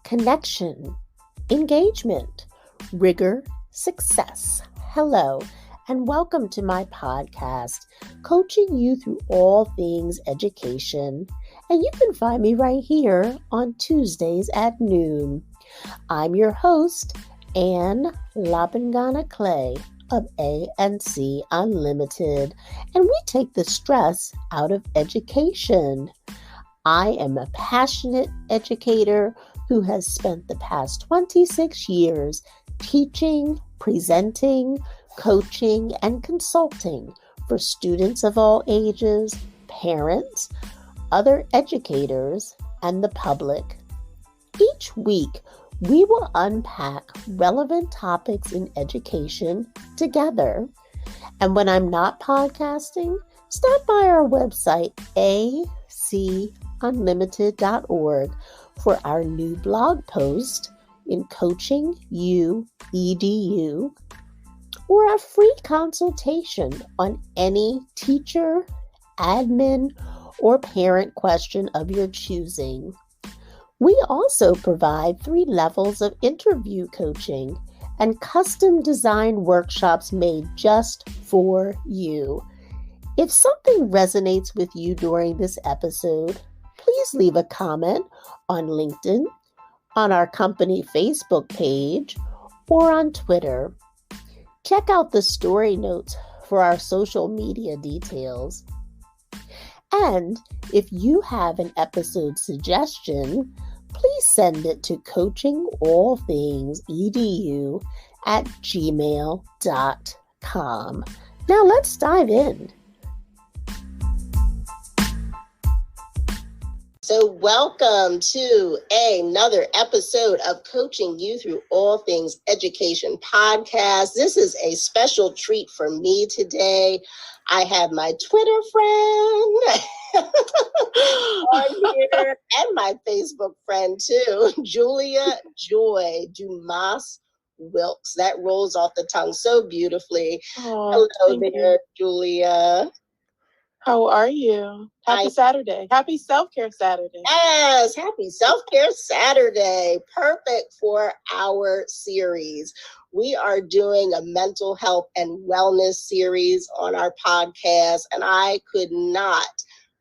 connection, engagement, rigor, success. Hello, and welcome to my podcast, coaching you through all things education. And you can find me right here on Tuesdays at noon. I'm your host, Ann Labangana Clay of ANC Unlimited, and we take the stress out of education. I am a passionate educator who has spent the past 26 years teaching, presenting, coaching, and consulting for students of all ages, parents, other educators, and the public. Each week, we will unpack relevant topics in education together. And when I'm not podcasting, stop by our website, acunlimited.org, for our new blog post in Coaching You EDU, or a free consultation on any teacher, admin, or parent question of your choosing. We also provide 3 levels of interview coaching and custom design workshops made just for you. If something resonates with you during this episode, please leave a comment on LinkedIn, on our company Facebook page, or on Twitter. Check out the story notes for our social media details. And if you have an episode suggestion, please send it to coachingallthingsedu@gmail.com. Now let's dive in. So welcome to another episode of Coaching You Through All Things Education podcast. This is a special treat for me today. I have my Twitter friend on here and my Facebook friend too, Julia Joy Dumas Wilks. That rolls off the tongue so beautifully. Hello there, Julia. How are you? Happy Saturday. Happy Self-Care Saturday. Yes, happy Self-Care Saturday. Perfect for our series. We are doing a mental health and wellness series on our podcast, and I could not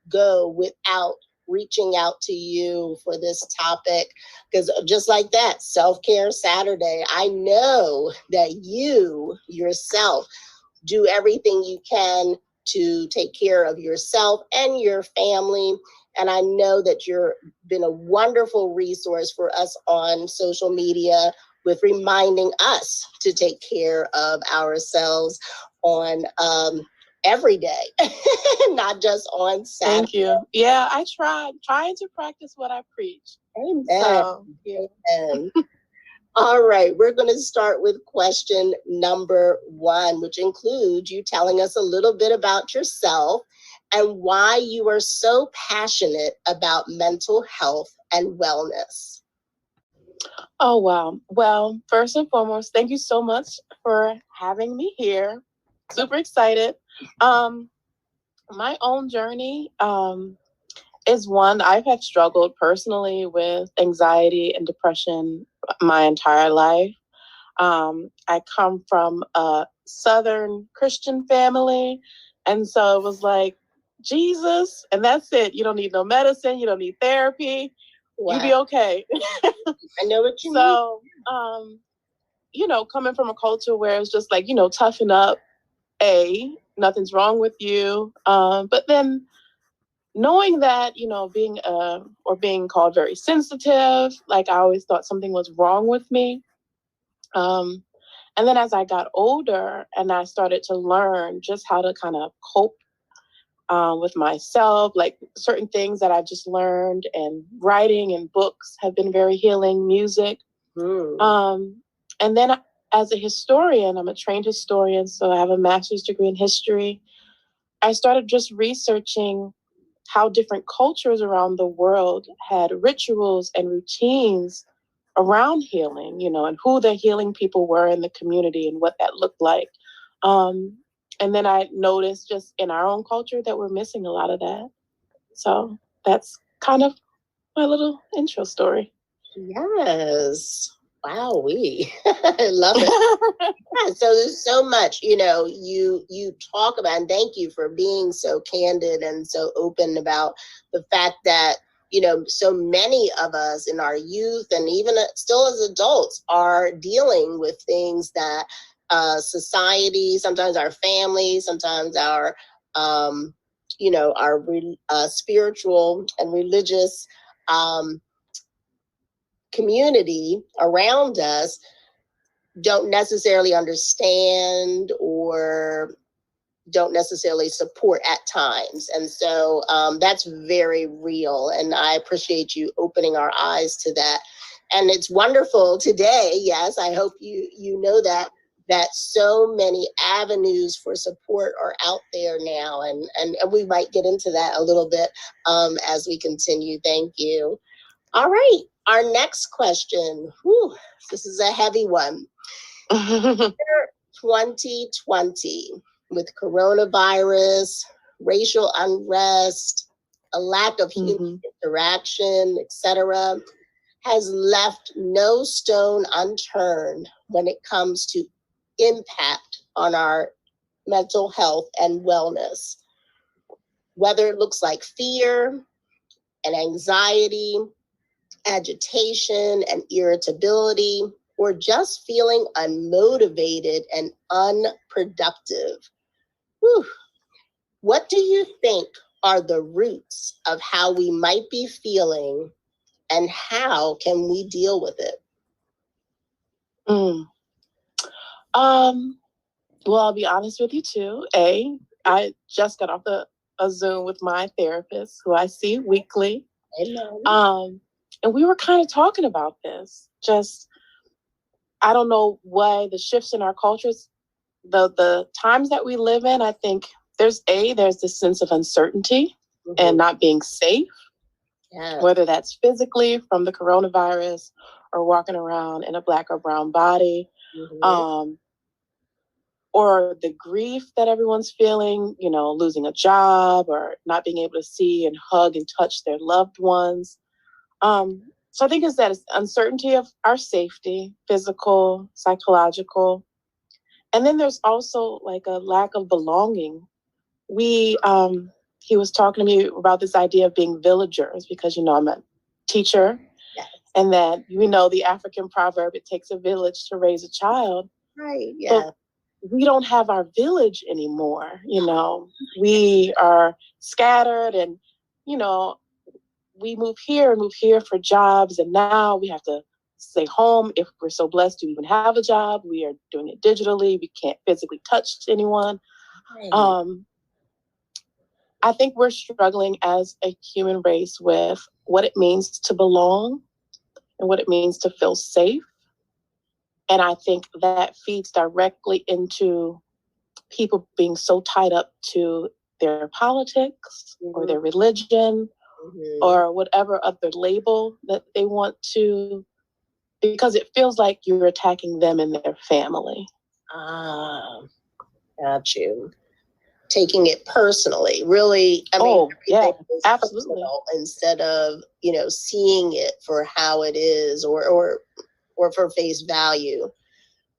go without reaching out to you for this topic, because just like that, Self-Care Saturday, I know that you yourself do everything you can to take care of yourself and your family. And I know that you've been a wonderful resource for us on social media with reminding us to take care of ourselves on every day, not just on Saturday. Thank you. Yeah, I trying to practice what I preach. Amen. Amen. All right, we're going to start with question number 1, which includes you telling us a little bit about yourself and why you are so passionate about mental health and wellness. Oh, wow. Well, first and foremost, thank you so much for having me here. Super excited. My own journey is one I have struggled personally with anxiety and depression my entire life. I come from a Southern Christian family, and so it was like, Jesus, and that's it. You don't need no medicine. You don't need therapy. Wow. You be okay. I know what you mean. So, coming from a culture where it's just like, toughen up, nothing's wrong with you. But then knowing that, being called very sensitive, like I always thought something was wrong with me. And then as I got older and I started to learn just how to kind of cope with myself, like certain things that I just learned, and writing and books have been very healing, music. And then as a historian, I'm a trained historian, so I have a master's degree in history. I started just researching how different cultures around the world had rituals and routines around healing, and who the healing people were in the community and what that looked like. And then I noticed just in our own culture that we're missing a lot of that. So that's kind of my little intro story. Yes. Wow, I love it. Yeah, so there's so much, you talk about, and thank you for being so candid and so open about the fact that, so many of us in our youth and even still as adults are dealing with things that society, sometimes our family, sometimes um, our spiritual and religious um, community around us don't necessarily understand or don't necessarily support at times. And so that's very real. And I appreciate you opening our eyes to that. And it's wonderful today. Yes, I hope you know that so many avenues for support are out there now. And we might get into that a little bit as we continue. Thank you. All right. Our next question. Whew, this is a heavy one. 2020, with coronavirus, racial unrest, a lack of human interaction, etc., has left no stone unturned when it comes to impact on our mental health and wellness. Whether it looks like fear and anxiety, agitation and irritability, or just feeling unmotivated and unproductive. Whew. What do you think are the roots of how we might be feeling, and how can we deal with it? Well, I'll be honest with you too. I just got off a Zoom with my therapist, who I see weekly. Amen. And we were kind of talking about this. Just, I don't know why the shifts in our cultures, the times that we live in. I think there's this sense of uncertainty and not being safe, whether that's physically from the coronavirus or walking around in a Black or brown body. Or the grief that everyone's feeling, losing a job or not being able to see and hug and touch their loved ones. So I think it's uncertainty of our safety, physical, psychological. And then there's also like a lack of belonging. He was talking to me about this idea of being villagers because, I'm a teacher. Yes. And that, the African proverb, it takes a village to raise a child. Right, yeah. But we don't have our village anymore. We are scattered and, we move here for jobs. And now we have to stay home if we're so blessed to even have a job. We are doing it digitally. We can't physically touch anyone. Right. I think we're struggling as a human race with what it means to belong and what it means to feel safe. And I think that feeds directly into people being so tied up to their politics or their religion or whatever other label that they want to, because it feels like you're attacking them and their family. Got you. Taking it personally, really. Yeah, absolutely. Instead of, seeing it for how it is or for face value.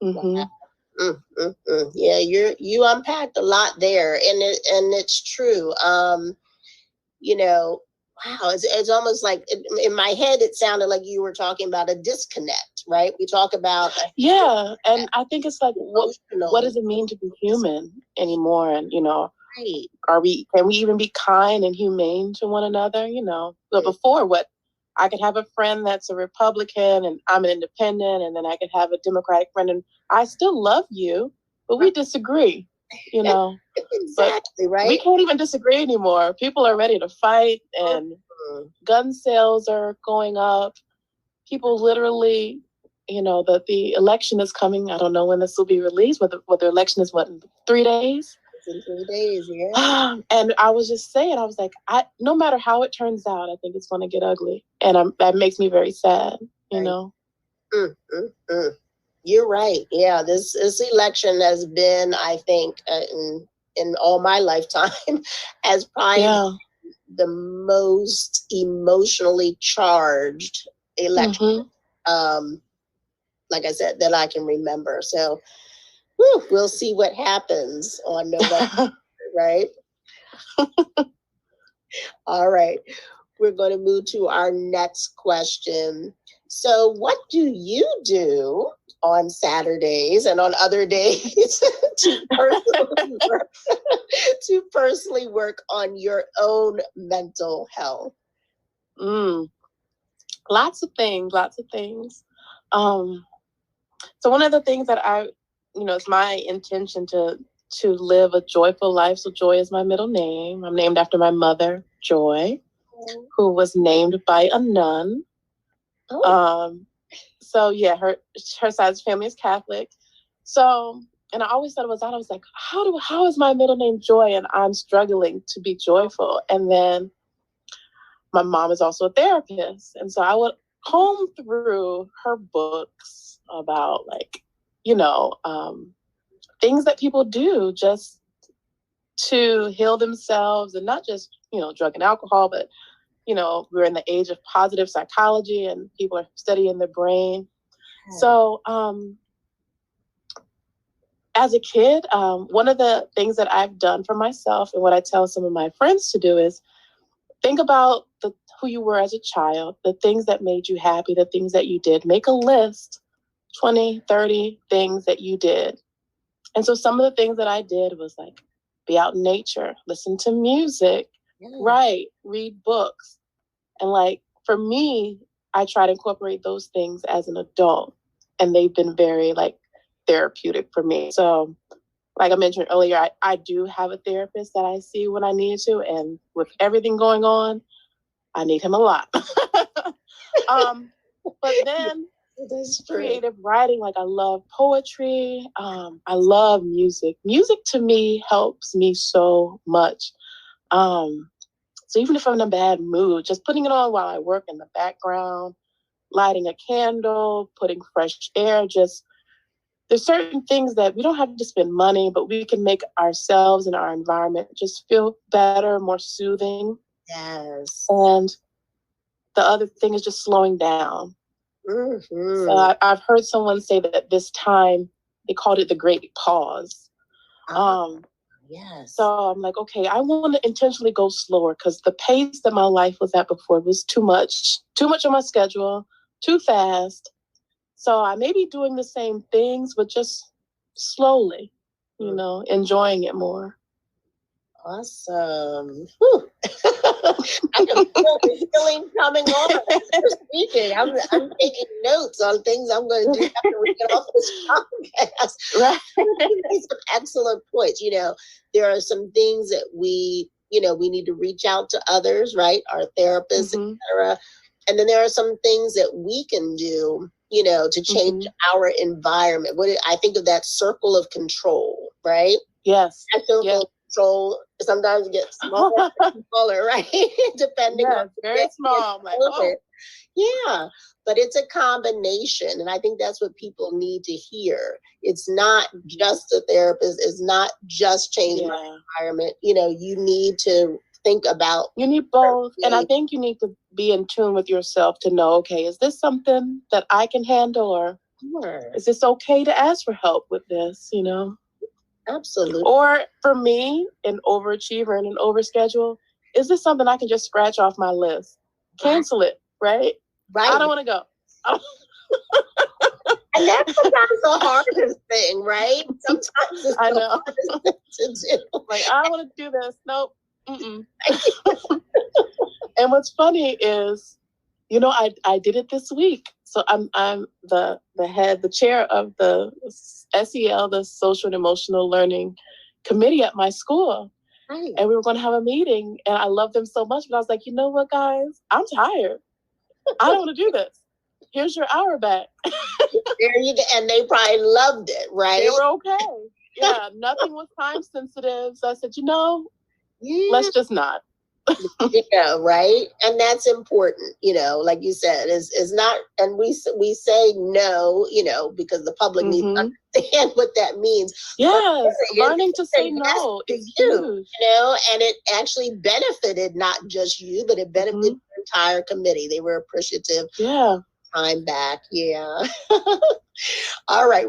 Yeah, you unpacked a lot there, and it's true. Wow, it's almost like in my head, it sounded like you were talking about a disconnect, right? We talk about and I think it's like what does it mean to be human anymore? And right. Can we even be kind and humane to one another? But before, I could have a friend that's a Republican and I'm an independent, and then I could have a Democratic friend and I still love you, but we disagree. Exactly, but right? We can't even disagree anymore. People are ready to fight, and gun sales are going up. People literally, the election is coming. I don't know when this will be released, but the election is in 3 days? It's in 3 days, yeah. And I was just saying, I was like, no matter how it turns out, I think it's going to get ugly. And that makes me very sad, you know? You're right. Yeah, this election has been, I think, in all my lifetime, as probably the most emotionally charged election. Like I said, that I can remember. So we'll see what happens on November, right? All right. We're going to move to our next question. So what do you do on Saturdays and on other days to personally work on your own mental health? Lots of things. So one of the things that it's my intention to live a joyful life. So Joy is my middle name. I'm named after my mother, Joy, who was named by a nun. So yeah, her side of the family is Catholic. So, and I always thought it was that. I was like, how is my middle name Joy and I'm struggling to be joyful? And then my mom is also a therapist. And so I would comb through her books about things that people do just to heal themselves, and not just, drug and alcohol, but, we're in the age of positive psychology and people are studying the brain. So as a kid, one of the things that I've done for myself and what I tell some of my friends to do is think about who you were as a child, the things that made you happy, the things that you did. Make a list, 20, 30 things that you did. And so some of the things that I did was like be out in nature, listen to music, write, read books. And for me, I try to incorporate those things as an adult. And they've been very therapeutic for me. So like I mentioned earlier, I do have a therapist that I see when I need to. And with everything going on, I need him a lot. But then creative writing, I love poetry. I love music. Music to me helps me so much. So even if I'm in a bad mood, just putting it on while I work in the background, lighting a candle, putting fresh air, there's certain things that we don't have to spend money, but we can make ourselves and our environment just feel better, more soothing. Yes. And the other thing is just slowing down. So I've heard someone say that this time, they called it the great pause. Yes. So I'm like, okay, I want to intentionally go slower because the pace that my life was at before was too much on my schedule, too fast. So I may be doing the same things, but just slowly, enjoying it more. Awesome. I can feel the feeling coming on. Speaking, I'm taking notes on things I'm going to do after we get off this podcast. Right. These are excellent points. There are some things that we need to reach out to others, right? Our therapists, etc. And then there are some things that we can do, to change our environment. I think of that circle of control, right? Yes. That circle of control sometimes gets smaller and smaller, right? Depending on very small. Yeah, but it's a combination, and I think that's what people need to hear. It's not just a therapist. It's not just changing my environment. You need to think about. You need both, and I think you need to be in tune with yourself to know, okay, is this something that I can handle, or is this okay to ask for help with this? Absolutely. Or for me, an overachiever and an overschedule, is this something I can just scratch off my list? Cancel it, right? Right. I don't want to go. And that's sometimes the hardest thing, right? Sometimes it's I know. the hardest thing to do. I don't want to do this. Nope. And what's funny is, I did it this week. So I'm the chair of the SEL, the Social and Emotional Learning Committee at my school. Right. And we were going to have a meeting, and I love them so much. But I was like, you know what, guys? I'm tired. I don't want to do this. Here's your hour back. There you go. And they probably loved it, right? They were okay. Yeah, nothing was time sensitive. So I said, let's just not. Right? And that's important, like you said, is not, and we say no, because the public needs to understand what that means. Yes, learning to say no is huge. And it actually benefited not just you, but it benefited your entire committee. They were appreciative. Yeah. Time back. Yeah. All right.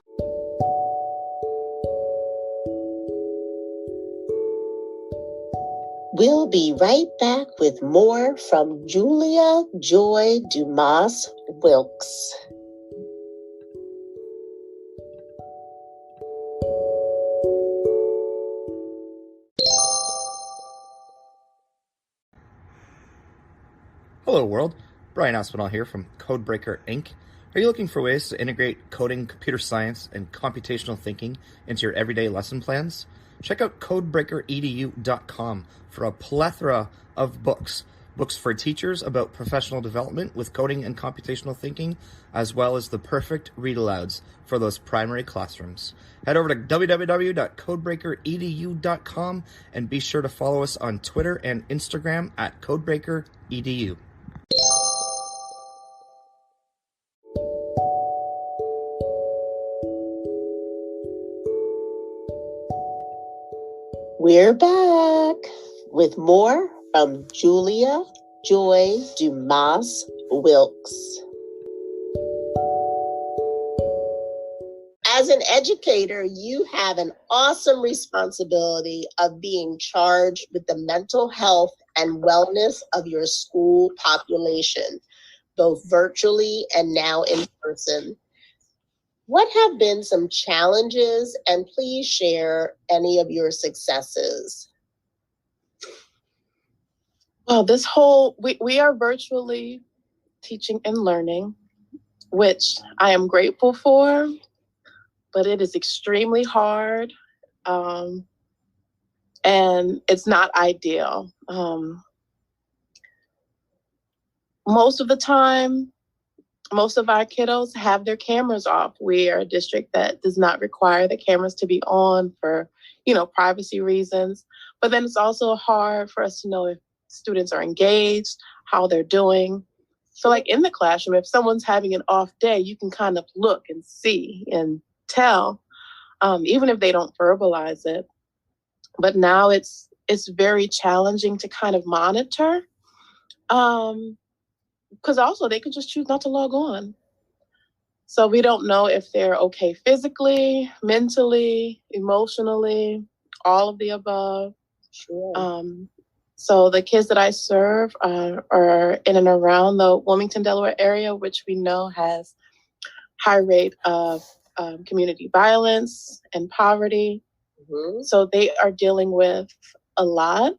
We'll be right back with more from Julia Joy Dumas Wilks. Hello world, Brian Aspinall here from Codebreaker Inc. Are you looking for ways to integrate coding, computer science, and computational thinking into your everyday lesson plans? Check out codebreakeredu.com for a plethora of books. Books for teachers about professional development with coding and computational thinking, as well as the perfect read-alouds for those primary classrooms. Head over to www.codebreakeredu.com and be sure to follow us on Twitter and Instagram at codebreakeredu. We're back with more from Julia Joy Dumas Wilks. As an educator, you have an awesome responsibility of being charged with the mental health and wellness of your school population, both virtually and now in person. What have been some challenges, and please share any of your successes? Well, we are virtually teaching and learning, which I am grateful for, but it is extremely hard, and it's not ideal. Most of the time, most of our kiddos have their cameras off. We are a district that does not require the cameras to be on for, privacy reasons. But then it's also hard for us to know if students are engaged, how they're doing. So like in the classroom, if someone's having an off day, you can kind of look and see and tell, even if they don't verbalize it. But now it's very challenging to kind of monitor. Because also they could just choose not to log on. So we don't know if they're okay physically, mentally, emotionally, all of the above. Sure. So the kids that I serve are in and around the Wilmington, Delaware area, which we know has high rate of community violence and poverty. Mm-hmm. So they are dealing with a lot.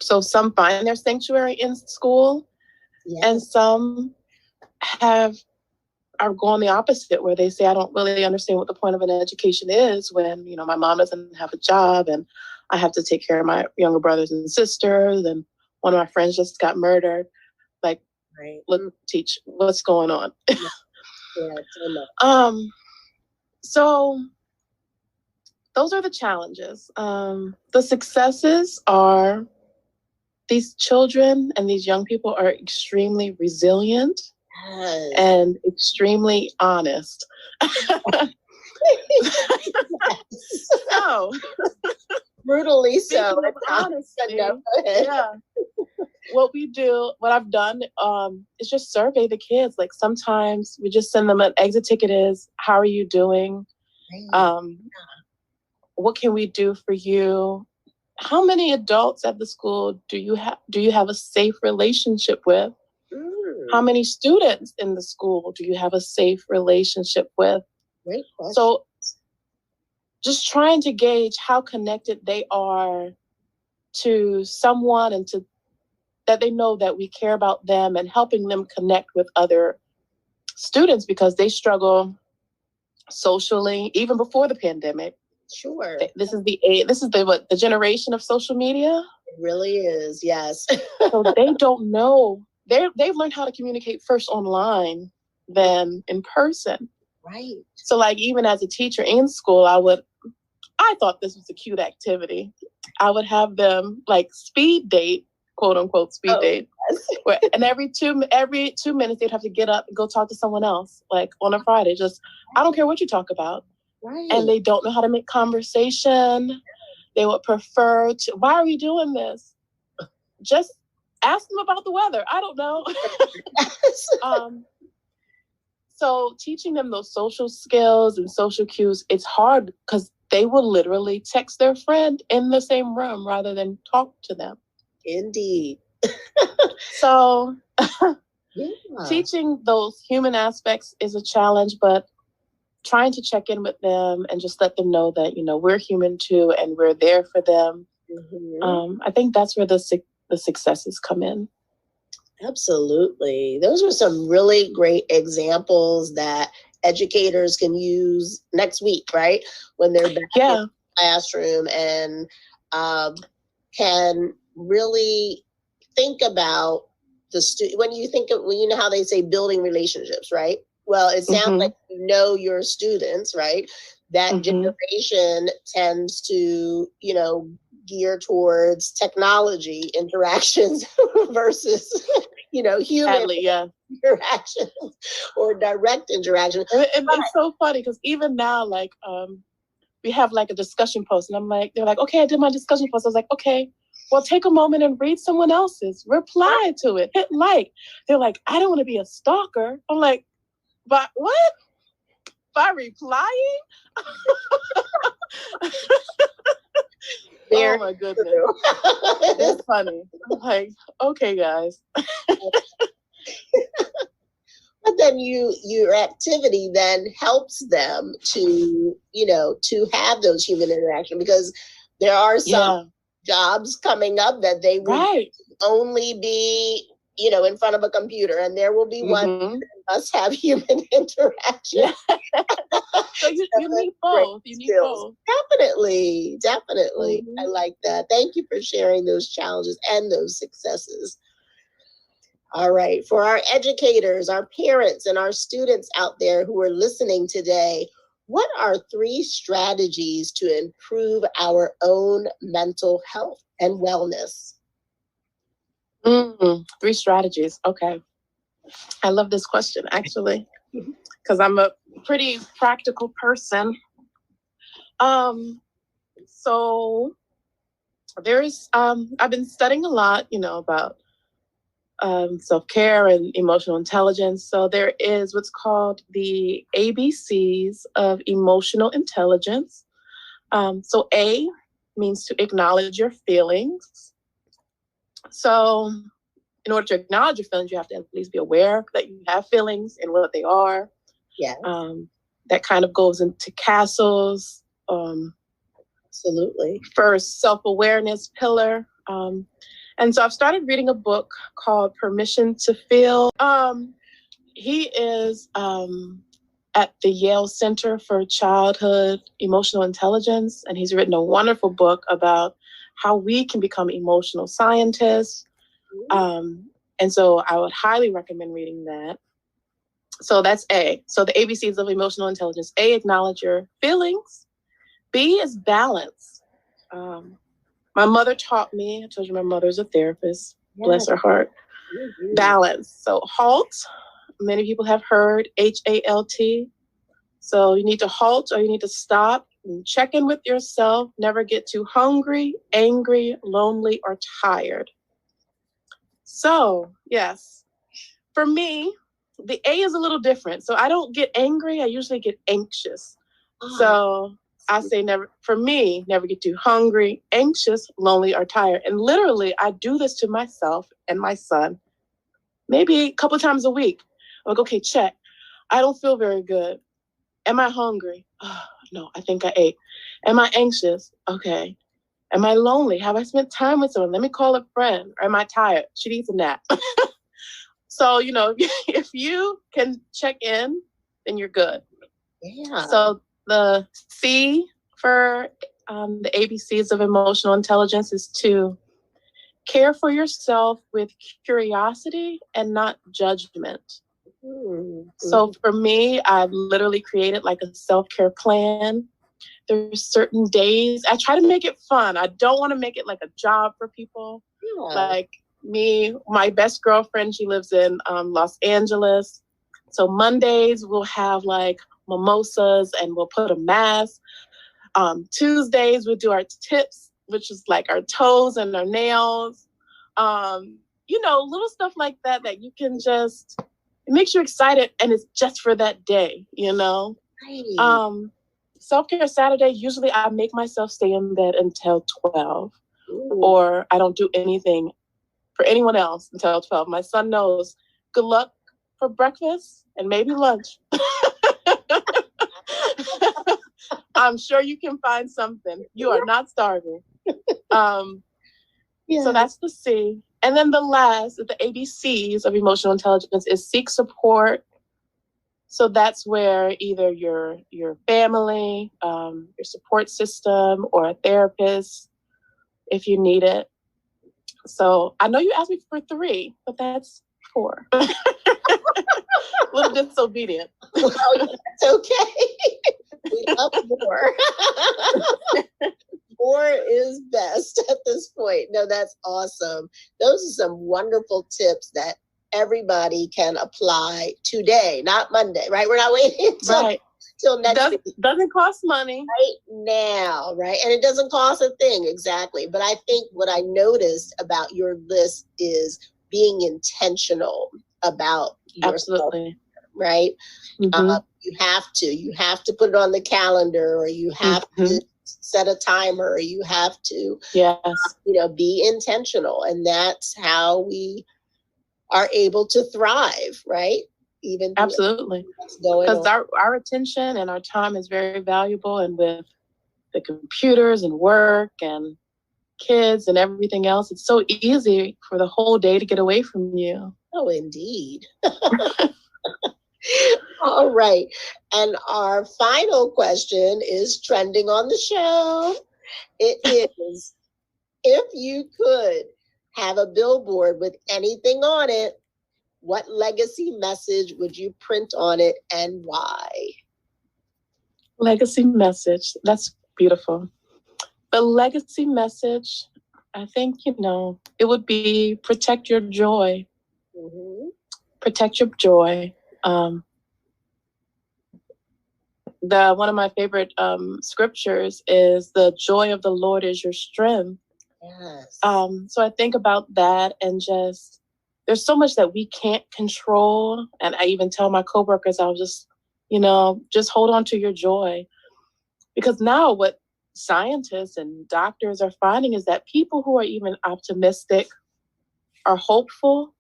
So some find their sanctuary in school, yes, and some are going the opposite, where they say, I don't really understand what the point of an education is when, my mom doesn't have a job and I have to take care of my younger brothers and sisters, and one of my friends just got murdered. Like, right. Look, teach, what's going on? So those are the challenges. The successes are these children and these young people are extremely resilient, yes, and extremely honest. So, brutally so. Honesty, yeah. What I've done is just survey the kids. Like sometimes we just send them an exit ticket is, how are you doing? Right. What can we do for you? How many adults at the school do you have a safe relationship with? How many students in the school do you have a safe relationship with? Great question. So just trying to gauge how connected they are to someone and to that they know that we care about them, and helping them connect with other students because they struggle socially even before the pandemic. Sure. This is the generation of social media. It really is, yes. So they don't know. They've learned how to communicate first online than in person. Right. So like even as a teacher in school, I thought this was a cute activity. I would have them like speed date, quote unquote speed date. Yes. And every two minutes they'd have to get up and go talk to someone else, like on a Friday. Just, I don't care what you talk about. Right. And they don't know how to make conversation. They would prefer to, why are we doing this? Just ask them about the weather. I don't know. So teaching them those social skills and social cues, it's hard because they will literally text their friend in the same room rather than talk to them. Indeed. So Yeah. teaching those human aspects is a challenge, but trying to check in with them and just let them know that, we're human too and we're there for them. Mhm. I think that's where the successes come in. Absolutely. Those are some really great examples that educators can use next week, right? When they're back in the classroom and can really think about the student. When you know how they say building relationships, right? Well, it sounds like you know your students, right? That generation tends to, gear towards technology interactions versus, human interactions or direct interactions. And it's so funny because even now, like, we have like a discussion post, and they're like, okay, I did my discussion post. I was like, okay, well, take a moment and read someone else's, reply to it, hit like. They're like, I don't want to be a stalker. I'm like, but what? By replying? Oh my goodness. It's funny. I'm like, okay, guys. But then your activity then helps them to, to have those human interaction, because there are some jobs coming up that they will only be, in front of a computer, and there will be one that must have human interaction. So you need both. You need both. Definitely. I like that. Thank you for sharing those challenges and those successes. All right. For our educators, our parents, and our students out there who are listening today, what are 3 strategies to improve our own mental health and wellness? 3 strategies. Okay. I love this question, actually, because I'm a pretty practical person. So there's, I've been studying a lot, about self-care and emotional intelligence. So there is what's called the ABCs of emotional intelligence. So A means to acknowledge your feelings. So in order to acknowledge your feelings, you have to at least be aware that you have feelings and what they are. Yeah. That kind of goes into Castle's absolutely first self-awareness pillar. And so I've started reading a book called Permission to Feel. He is at the Yale Center for Childhood Emotional Intelligence, and he's written a wonderful book about how we can become emotional scientists. And so I would highly recommend reading that. So that's A. So the ABCs of emotional intelligence. A, acknowledge your feelings. B is balance. My mother taught me, I told you my mother's a therapist, bless her heart. Balance. So HALT, many people have heard HALT. So you need to halt or you need to stop and check in with yourself. Never get too hungry, angry, lonely, or tired. So, yes, for me, the A is a little different. So I don't get angry. I usually get anxious. So I say never get too hungry, anxious, lonely, or tired. And literally, I do this to myself and my son maybe a couple of times a week. I'm like, okay, check. I don't feel very good. Am I hungry? Oh, no, I think I ate. Am I anxious? Okay. Am I lonely? Have I spent time with someone? Let me call a friend. Or am I tired? She needs a nap. So, if you can check in, then you're good. Yeah. So the C for the ABCs of emotional intelligence is to care for yourself with curiosity and not judgment. So for me, I've literally created like a self-care plan. There's certain days I try to make it fun. I don't want to make it like a job for people. Like me, my best girlfriend, she lives in Los Angeles. So Mondays we'll have like mimosas and we'll put a mask. Tuesdays we'll do our tips, which is like our toes and our nails. little stuff like that you can just, it makes you excited, and it's just for that day, Right. Self-care Saturday, usually I make myself stay in bed until 12, Ooh. or I don't do anything for anyone else until 12. My son knows, good luck for breakfast and maybe lunch. I'm sure you can find something. You are not starving. So that's the C. And then the last, the ABCs of emotional intelligence, is seek support. So that's where either your family, your support system, or a therapist, if you need it. So I know you asked me for 3, but that's 4. A little disobedient. Well, that's okay. We love more. More is best at this point. No, that's awesome. Those are some wonderful tips that everybody can apply today, not Monday, right? We're not waiting till next week. Doesn't cost money. Right now, right? And it doesn't cost a thing, exactly. But I think what I noticed about your list is being intentional about yourself. Absolutely. Right? Mm-hmm. You have to put it on the calendar, or you have to set a timer, or you have to be intentional. And that's how we are able to thrive, right? Even absolutely, because our attention and our time is very valuable, and with the computers and work and kids and everything else, it's so easy for the whole day to get away from you. Oh, indeed. All right. And our final question is trending on the show. It is, if you could have a billboard with anything on it, what legacy message would you print on it, and why? Legacy message. That's beautiful. The legacy message, I think, it would be protect your joy. Mm-hmm. Protect your joy. One of my favorite scriptures is, the joy of the Lord is your strength. Yes. So I think about that, and just, there's so much that we can't control. And I even tell my coworkers, I'll just, just hold on to your joy. Because now what scientists and doctors are finding is that people who are even optimistic, are hopeful,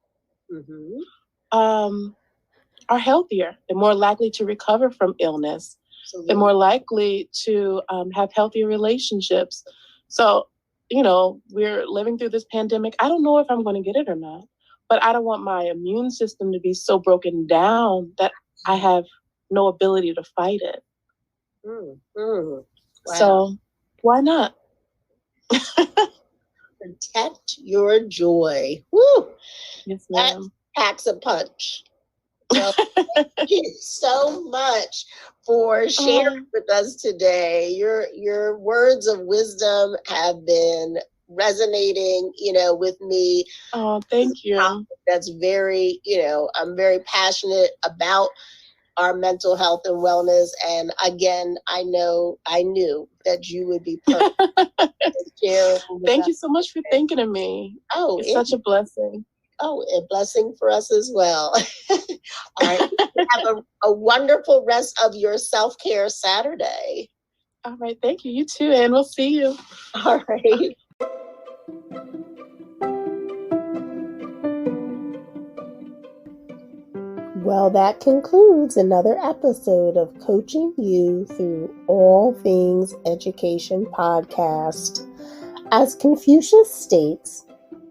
are healthier. They're more likely to recover from illness. Absolutely. They're more likely to have healthier relationships. So, we're living through this pandemic. I don't know if I'm going to get it or not, but I don't want my immune system to be so broken down that I have no ability to fight it. Wow. So why not? Protect your joy. Woo! Yes, ma'am. That packs a punch. Well, thank you so much for sharing with us today. Your words of wisdom have been resonating, with me. Oh, thank you. That's very, I'm very passionate about our mental health and wellness. And again, I knew that you would be perfect. Thank you so much for thinking of me. Oh, it's such a blessing. Oh, a blessing for us as well. All right. Have a wonderful rest of your self-care Saturday. All right. Thank you. You too. And we'll see you. All right. Well, that concludes another episode of Coaching You Through All Things Education podcast. As Confucius states,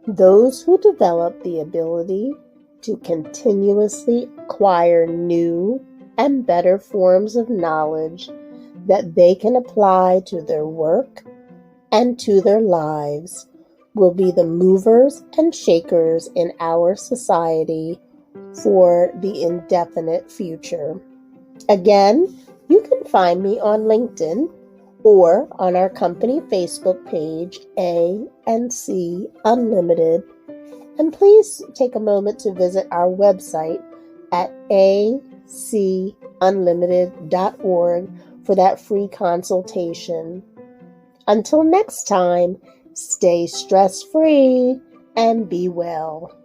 those who develop the ability to continuously acquire new and better forms of knowledge that they can apply to their work and to their lives will be the movers and shakers in our society for the indefinite future. Again, you can find me on LinkedIn or on our company Facebook page, A&C Unlimited. And please take a moment to visit our website at acunlimited.org for that free consultation. Until next time, stay stress-free and be well.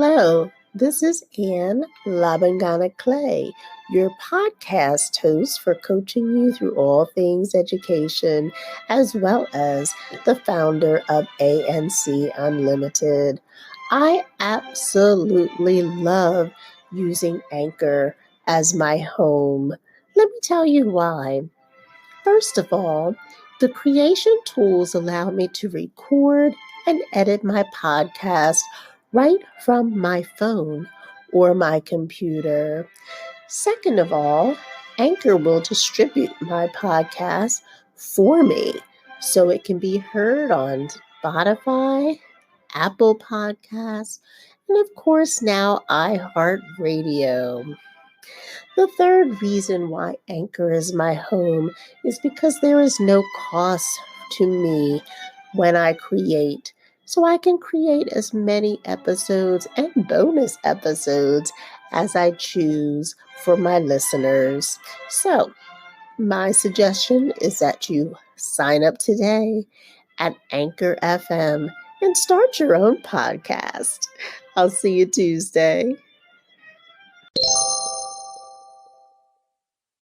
Hello, this is Ann Labangana Clay, your podcast host for coaching you through all things education, as well as the founder of ANC Unlimited. I absolutely love using Anchor as my home. Let me tell you why. First of all, the creation tools allow me to record and edit my podcast right from my phone or my computer. Second of all, Anchor will distribute my podcast for me so it can be heard on Spotify, Apple Podcasts, and of course now iHeartRadio. The third reason why Anchor is my home is because there is no cost to me when I create. So I can create as many episodes and bonus episodes as I choose for my listeners. So my suggestion is that you sign up today at Anchor FM and start your own podcast. I'll see you Tuesday.